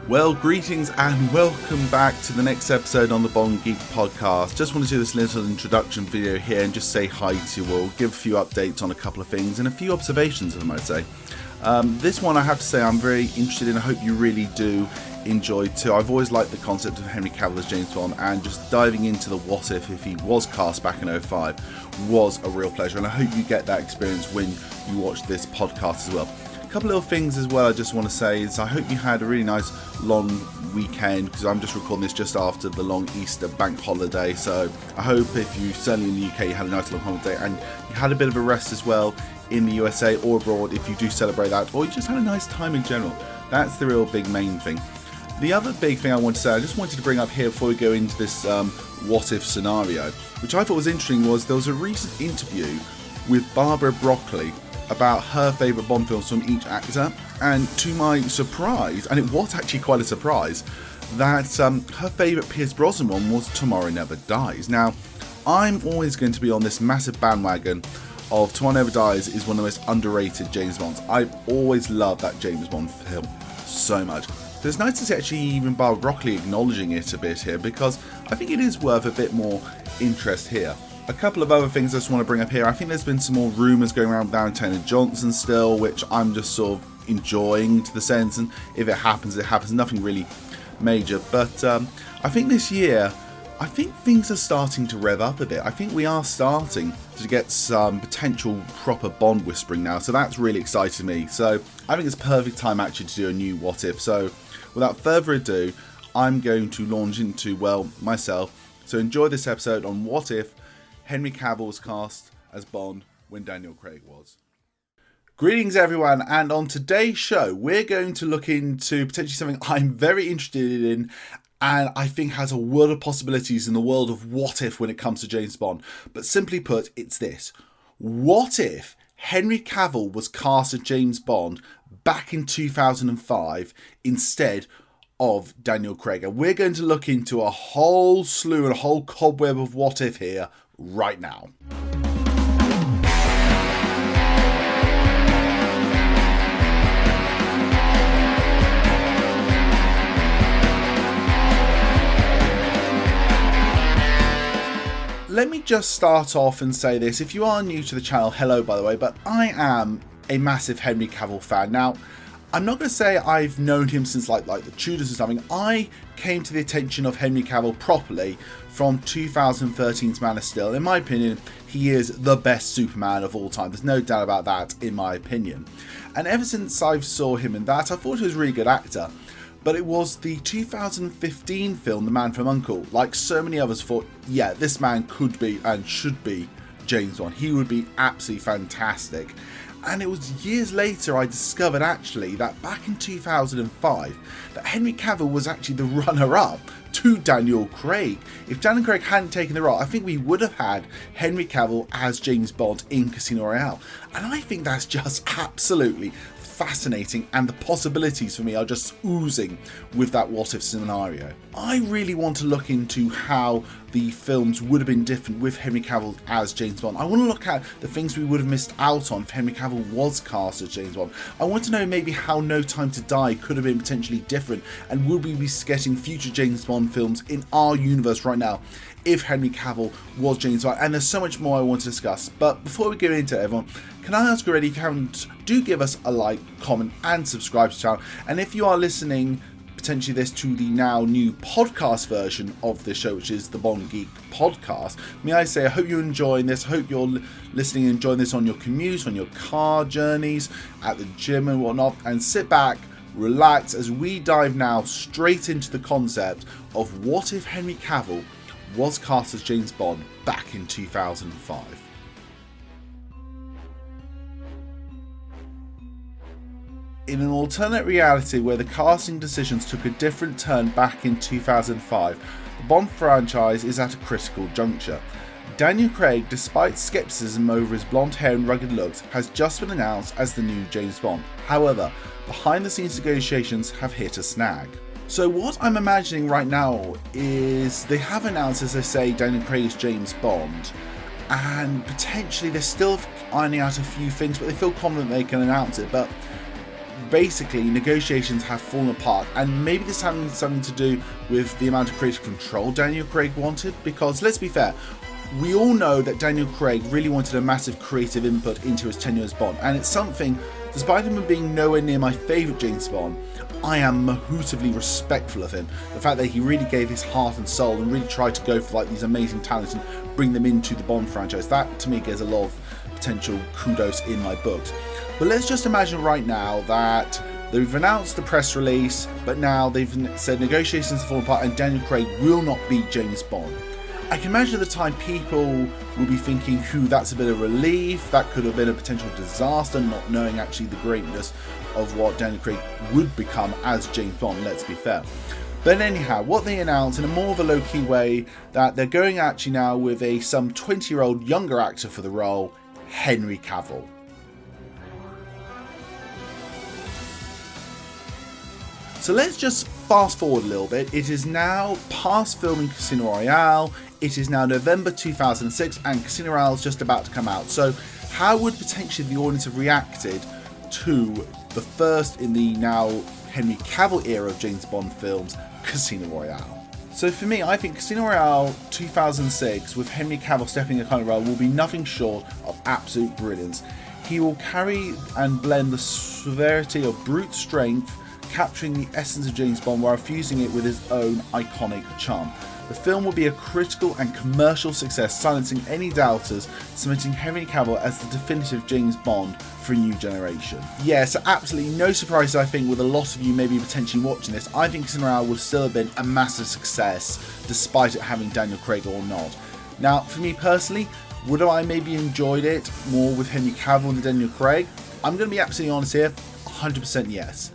Well, greetings and welcome back to the next episode on the Bond Geek podcast. Just want to do this little introduction video here and just say hi to you all, give a few updates on a couple of things and a few observations, I might say. This one I have to say I'm very interested in. I hope you really do enjoy too. I've always liked the concept of Henry Cavill as James Bond, and just diving into the what if he was cast back in 2005 was a real pleasure, and I hope you get that experience when you watch this podcast as well. A couple little things as well I just want to say is I hope you had a really nice long weekend, because I'm just recording this just after the long Easter bank holiday, so I hope if you, certainly in the UK, you had a nice long holiday and you had a bit of a rest as well in the USA or abroad if you do celebrate that, or you just had a nice time in general. That's the real big main thing. The other big thing I want to say, I just wanted to bring up here before we go into this what if scenario, which I thought was interesting, was there was a recent interview with Barbara Broccoli about her favourite Bond films from each actor, and to my surprise, and it was actually quite a surprise, that her favourite Pierce Brosnan one was Tomorrow Never Dies. Now, I'm always going to be on this massive bandwagon of Tomorrow Never Dies is one of the most underrated James Bonds. I've always loved that James Bond film so much. So it's nice to see actually even Barbara Broccoli acknowledging it a bit here, because I think it is worth a bit more interest here. A couple of other things I just want to bring up here. I think there's been some more rumours going around with Taylor Johnson still, which I'm just sort of enjoying to the sense, and if it happens, it happens. Nothing really major. But I think this year, I think things are starting to rev up a bit. I think we are starting to get some potential proper Bond whispering now, so that's really excited me. So I think it's perfect time actually to do a new what if. So without further ado, I'm going to launch into, well, myself. So enjoy this episode on what if Henry Cavill was cast as Bond when Daniel Craig was. Greetings everyone, and on today's show we're going to look into potentially something I'm very interested in, and I think has a world of possibilities in the world of what if when it comes to James Bond. But simply put, it's this: what if Henry Cavill was cast as James Bond back in 2005 instead of Daniel Craig? And we're going to look into a whole slew and a whole cobweb of what if here right now. Let me just start off and say this. If you are new to the channel, hello by the way, but I am a massive Henry Cavill fan. Now, I'm not going to say I've known him since like the Tudors or something. I came to the attention of Henry Cavill properly from 2013's Man of Steel. In my opinion, he is the best Superman of all time. There's no doubt about that, in my opinion. And ever since I saw him in that, I thought he was a really good actor. But it was the 2015 film, The Man from U.N.C.L.E., like so many others, thought, yeah, this man could be and should be James Bond. He would be absolutely fantastic. And it was years later I discovered actually that back in 2005 that Henry Cavill was actually the runner-up to Daniel Craig. If Daniel Craig hadn't taken the role, I think we would have had Henry Cavill as James Bond in Casino Royale. And I think that's just absolutely fascinating, and the possibilities for me are just oozing with that what if scenario. I really want to look into how the films would have been different with Henry Cavill as James Bond. I want to look at the things we would have missed out on if Henry Cavill was cast as James Bond. I want to know maybe how No Time to Die could have been potentially different, and would we be getting future James Bond films in our universe right now if Henry Cavill was James Bond. And there's so much more I want to discuss. But before we get into it, everyone, can I ask already, if you haven't, do give us a like, comment and subscribe to the channel. And if you are listening potentially this to the now new podcast version of this show, which is the Bond Geek podcast, may I say I hope you're enjoying this. I hope you're listening and enjoying this on your commutes, on your car journeys, at the gym and whatnot, and sit back, relax as we dive now straight into the concept of what if Henry Cavill was cast as James Bond back in 2005. In an alternate reality where the casting decisions took a different turn back in 2005, the Bond franchise is at a critical juncture. Daniel Craig, despite skepticism over his blonde hair and rugged looks, has just been announced as the new James Bond. However, behind the scenes negotiations have hit a snag. So what I'm imagining right now is they have announced, as I say, Daniel Craig as James Bond, and potentially they're still ironing out a few things, but they feel confident they can announce it. But basically negotiations have fallen apart, and maybe this having something to do with the amount of creative control Daniel Craig wanted, because let's be fair, we all know that Daniel Craig really wanted a massive creative input into his tenure as Bond, and it's something, despite him being nowhere near my favourite James Bond, I am mahootively respectful of him. The fact that he really gave his heart and soul and really tried to go for like these amazing talents and bring them into the Bond franchise, that to me gives a lot of potential kudos in my books. But let's just imagine right now that they've announced the press release, but now they've said negotiations have fallen apart and Daniel Craig will not be James Bond. I can imagine at the time people will be thinking, that's a bit of relief, that could have been a potential disaster, not knowing actually the greatness of what Daniel Craig would become as James Bond, let's be fair. But anyhow, what they announced in a more of a low-key way, that they're going actually now with a some 20-year-old younger actor for the role, Henry Cavill. So let's just fast forward a little bit. It is now past filming Casino Royale. It is now November 2006 and Casino Royale is just about to come out. So how would potentially the audience have reacted to the first in the now Henry Cavill era of James Bond films, Casino Royale? So for me, I think Casino Royale 2006 with Henry Cavill stepping in the kind of role will be nothing short of absolute brilliance. He will carry and blend the severity of brute strength, capturing the essence of James Bond while fusing it with his own iconic charm. The film will be a critical and commercial success, silencing any doubters, cementing Henry Cavill as the definitive James Bond for a new generation. Yeah, so absolutely no surprise, I think, with a lot of you maybe potentially watching this. I think Casino Royale would still have been a massive success, despite it having Daniel Craig or not. Now, for me personally, would I maybe enjoyed it more with Henry Cavill than Daniel Craig? I'm going to be absolutely honest here, 100% yes.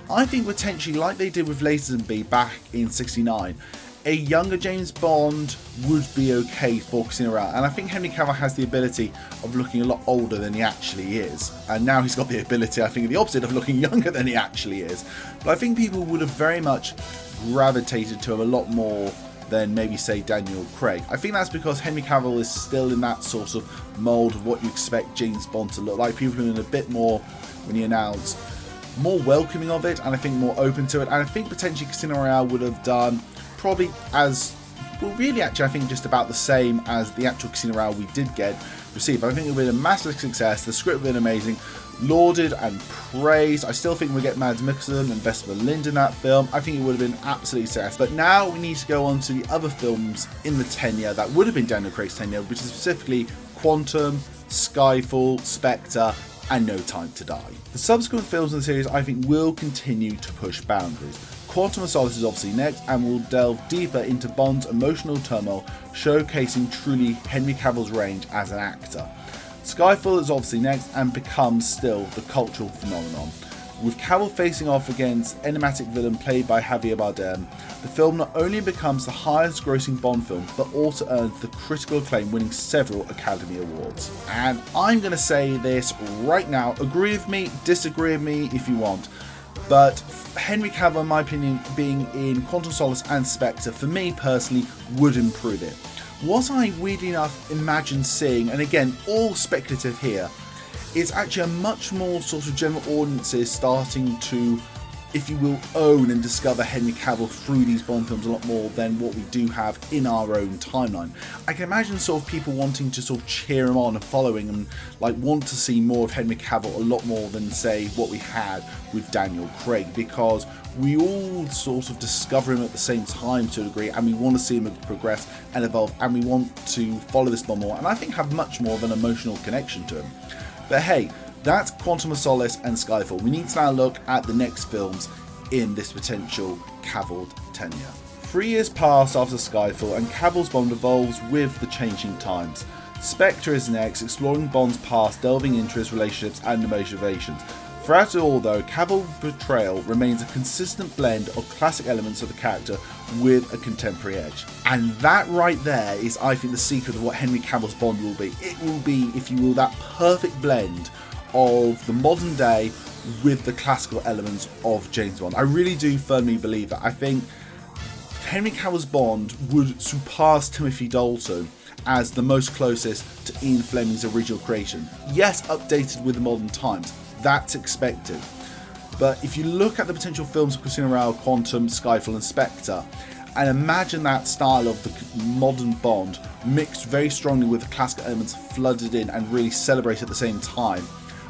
I think potentially, like they did with Lazenby back in '69, a younger James Bond would be okay for Casino Royale, and I think Henry Cavill has the ability of looking a lot older than he actually is, and now he's got the ability, I think, the opposite of looking younger than he actually is. But I think people would have very much gravitated to him a lot more than maybe say Daniel Craig. I think that's because Henry Cavill is still in that sort of mould of what you expect James Bond to look like. People are in a bit more, when he announced, more welcoming of it, and I think more open to it, and I think potentially Casino Royale would have done probably as, well really actually I think just about the same as the actual Casino Royale we did get received. I think it would have been a massive success, the script would have been amazing, lauded and praised. I still think we'll get Mads Mikkelsen and Vesper Lind in that film. I think it would have been absolutely success. But now we need to go on to the other films in the tenure that would have been Daniel Craig's tenure, which is specifically Quantum, Skyfall, Spectre, and No Time to Die. The subsequent films in the series I think will continue to push boundaries. Quantum of Solace is obviously next and will delve deeper into Bond's emotional turmoil, showcasing truly Henry Cavill's range as an actor. Skyfall is obviously next and becomes still the cultural phenomenon. With Cavill facing off against enigmatic villain played by Javier Bardem, the film not only becomes the highest grossing Bond film, but also earns the critical acclaim, winning several Academy Awards. And I'm going to say this right now, agree with me, disagree with me if you want, but Henry Cavill, in my opinion, being in Quantum of Solace and Spectre, for me personally, would improve it. What I weirdly enough imagine seeing, and again, all speculative here, is actually a much more sort of general audiences starting to, if you will, own and discover Henry Cavill through these Bond films a lot more than what we do have in our own timeline. I can imagine sort of people wanting to sort of cheer him on and following and like want to see more of Henry Cavill a lot more than say what we had with Daniel Craig, because we all sort of discover him at the same time to a degree, and we want to see him progress and evolve, and we want to follow this Bond more and I think have much more of an emotional connection to him. But hey, that's Quantum of Solace and Skyfall. We need to now look at the next films in this potential Cavill tenure. 3 years pass after Skyfall and Cavill's Bond evolves with the changing times. Spectre is next, exploring Bond's past, delving into his relationships and motivations. Throughout it all though, Cavill's portrayal remains a consistent blend of classic elements of the character with a contemporary edge. And that right there is, I think, the secret of what Henry Cavill's Bond will be. It will be, if you will, that perfect blend of the modern day with the classical elements of James Bond. I really do firmly believe that. I think Henry Cavill's Bond would surpass Timothy Dalton as the most closest to Ian Fleming's original creation. Yes, updated with the modern times. That's expected. But if you look at the potential films of Casino Royale, Quantum, Skyfall and Spectre, and imagine that style of the modern Bond mixed very strongly with the classic elements flooded in and really celebrated at the same time,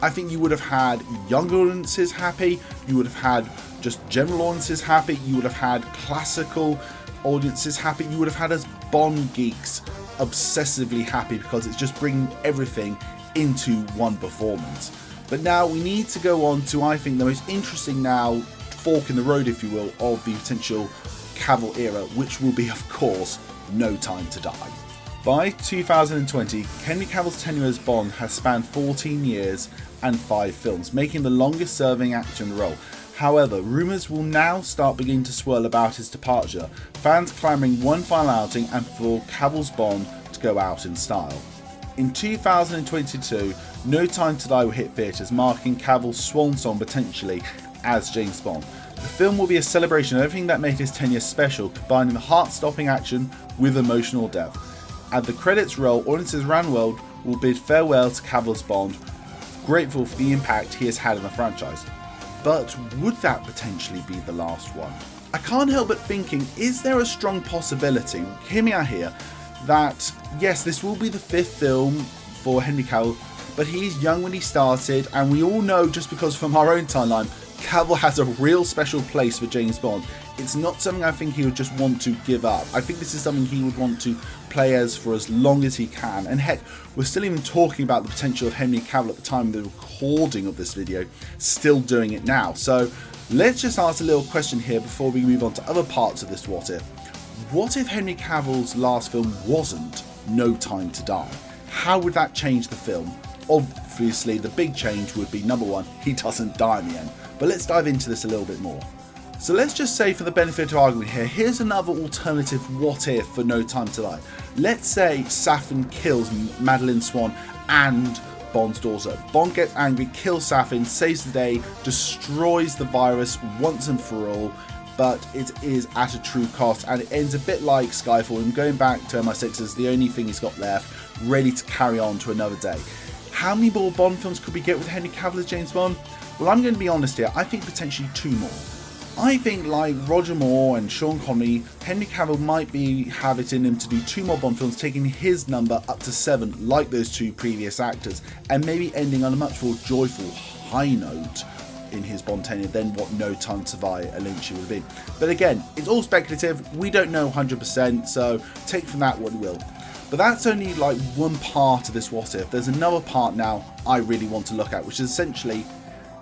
I think you would have had younger audiences happy, you would have had just general audiences happy, you would have had classical audiences happy, you would have had us Bond geeks obsessively happy, because it's just bringing everything into one performance. But now we need to go on to, I think, the most interesting now fork in the road, if you will, of the potential Cavill era, which will be, of course, No Time to Die. By 2020, Henry Cavill's tenure as Bond has spanned 14 years and 5 films, making the longest serving actor in the role. However, rumours will now start beginning to swirl about his departure, fans clamouring one final outing and for Cavill's Bond to go out in style. In 2022, No Time to Die will hit theatres, marking Cavill's swan song potentially as James Bond. The film will be a celebration of everything that made his tenure special, combining the heart-stopping action with emotional depth. At the credits roll, audiences around the world will bid farewell to Cavill's Bond, grateful for the impact he has had in the franchise. But would that potentially be the last one? I can't help but thinking, is there a strong possibility, hear me out here, that yes, this will be the 5th film for Henry Cavill, but he's young when he started, and we all know, just because from our own timeline, Cavill has a real special place for James Bond. It's not something I think he would just want to give up. I think this is something he would want to play as for as long as he can. And heck, we're still even talking about the potential of Henry Cavill at the time of the recording of this video, still doing it now. So let's just ask a little question here before we move on to other parts of this what if. What if Henry Cavill's last film wasn't No Time to Die? How would that change the film? Obviously, the big change would be, number one, he doesn't die in the end. But let's dive into this a little bit more. So let's just say, for the benefit of argument here, here's another alternative what if for No Time to Die. Let's say Safin kills Madeleine Swan and Bond's daughter. Bond gets angry, kills Safin, saves the day, destroys the virus once and for all, but it is at a true cost, and it ends a bit like Skyfall, and going back to MI6 as the only thing he's got left, ready to carry on to another day. How many more Bond films could we get with Henry Cavill as James Bond? Well, I'm going to be honest here, I think potentially 2 more. I think, like Roger Moore and Sean Connery, Henry Cavill might have it in him to do 2 more Bond films, taking his number up to 7, like those 2 previous actors, and maybe ending on a much more joyful high note in his Bond tenure than what No Time to Die eventually would have been. But again, it's all speculative, we don't know 100%, so take from that what you will. But that's only like one part of this what if. There's another part now I really want to look at, which is essentially,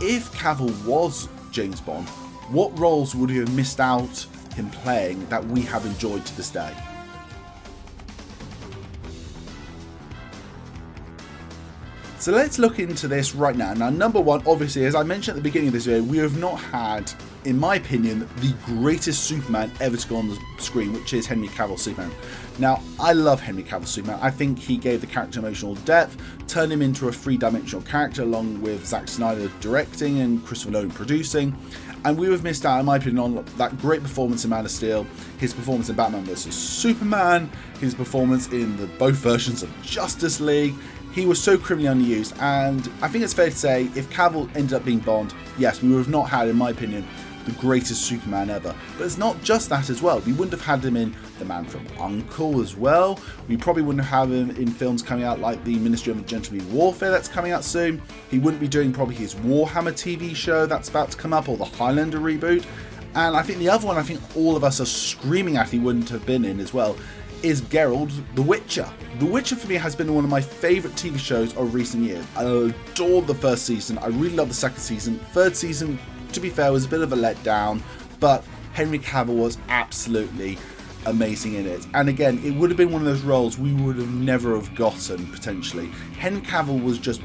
if Cavill was James Bond, what roles would he have missed out him playing that we have enjoyed to this day? So let's look into this right now. Now, number one, obviously, as I mentioned at the beginning of this video, we have not had, in my opinion, the greatest Superman ever to go on the screen, which is Henry Cavill's Superman. Now, I love Henry Cavill's Superman. I think he gave the character emotional depth, turned him into a 3-dimensional character, along with Zack Snyder directing and Christopher Nolan producing. And we have missed out, in my opinion, on that great performance in Man of Steel, his performance in Batman vs Superman, his performance in both versions of Justice League. He was so criminally underused, and I think it's fair to say, if Cavill ended up being Bond, yes, we would have not had, in my opinion, the greatest Superman ever. But it's not just that as well. We wouldn't have had him in The Man from U.N.C.L.E. as well. We probably wouldn't have him in films coming out like the Ministry of Gentleman Warfare that's coming out soon. He wouldn't be doing probably his Warhammer TV show that's about to come up, or the Highlander reboot. And I think the other one I think all of us are screaming at he wouldn't have been in as well is Geralt, The Witcher. The Witcher for me has been one of my favourite TV shows of recent years. I adored the first season, I really loved the second season. Third season, to be fair, was a bit of a letdown, but Henry Cavill was absolutely amazing in it. And again, it would have been one of those roles we would have never have gotten, potentially. Henry Cavill was just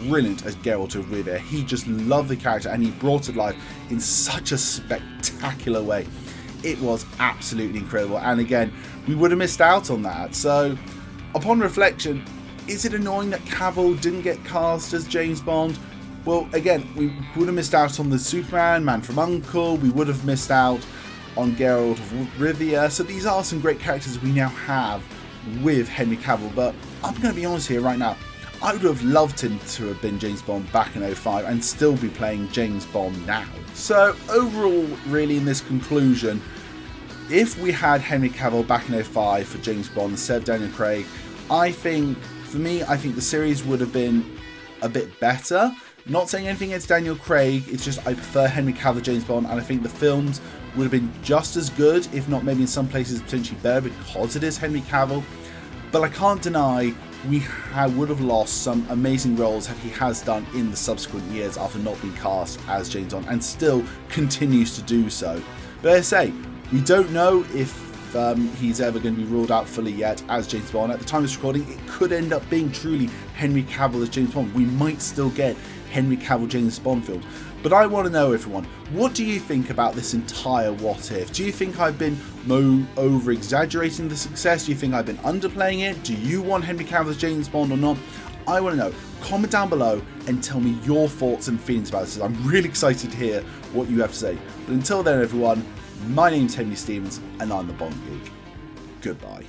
brilliant as Geralt of Rivia. He just loved the character, and he brought it to life in such a spectacular way. It was absolutely incredible, and again, we would have missed out on that. So, upon reflection, is it annoying that Cavill didn't get cast as James Bond? Well, again, we would have missed out on the Superman, Man from U.N.C.L.E., we would have missed out on Geralt of Rivia, so these are some great characters we now have with Henry Cavill, but I'm going to be honest here right now, I would have loved him to have been James Bond back in 05 and still be playing James Bond now. So overall, really in this conclusion, if we had Henry Cavill back in 05 for James Bond instead of Daniel Craig, I think the series would have been a bit better. Not saying anything against Daniel Craig, it's just I prefer Henry Cavill James Bond, and I think the films would have been just as good, if not maybe in some places potentially better, because it is Henry Cavill. But I can't deny we would have lost some amazing roles that he has done in the subsequent years after not being cast as James Bond, and still continues to do so. But as I say, we don't know if he's ever going to be ruled out fully yet as James Bond. At the time of this recording, it could end up being truly Henry Cavill as James Bond. We might still get Henry Cavill James Bond films. But I want to know, everyone, what do you think about this entire what if? Do you think I've been over exaggerating the success? Do you think I've been underplaying it? Do you want Henry Cavill as James Bond or not? I want to know. Comment down below and tell me your thoughts and feelings about this. I'm really excited to hear what you have to say. But until then, everyone, my name's Henry Stevens, and I'm the Bond Geek. Goodbye.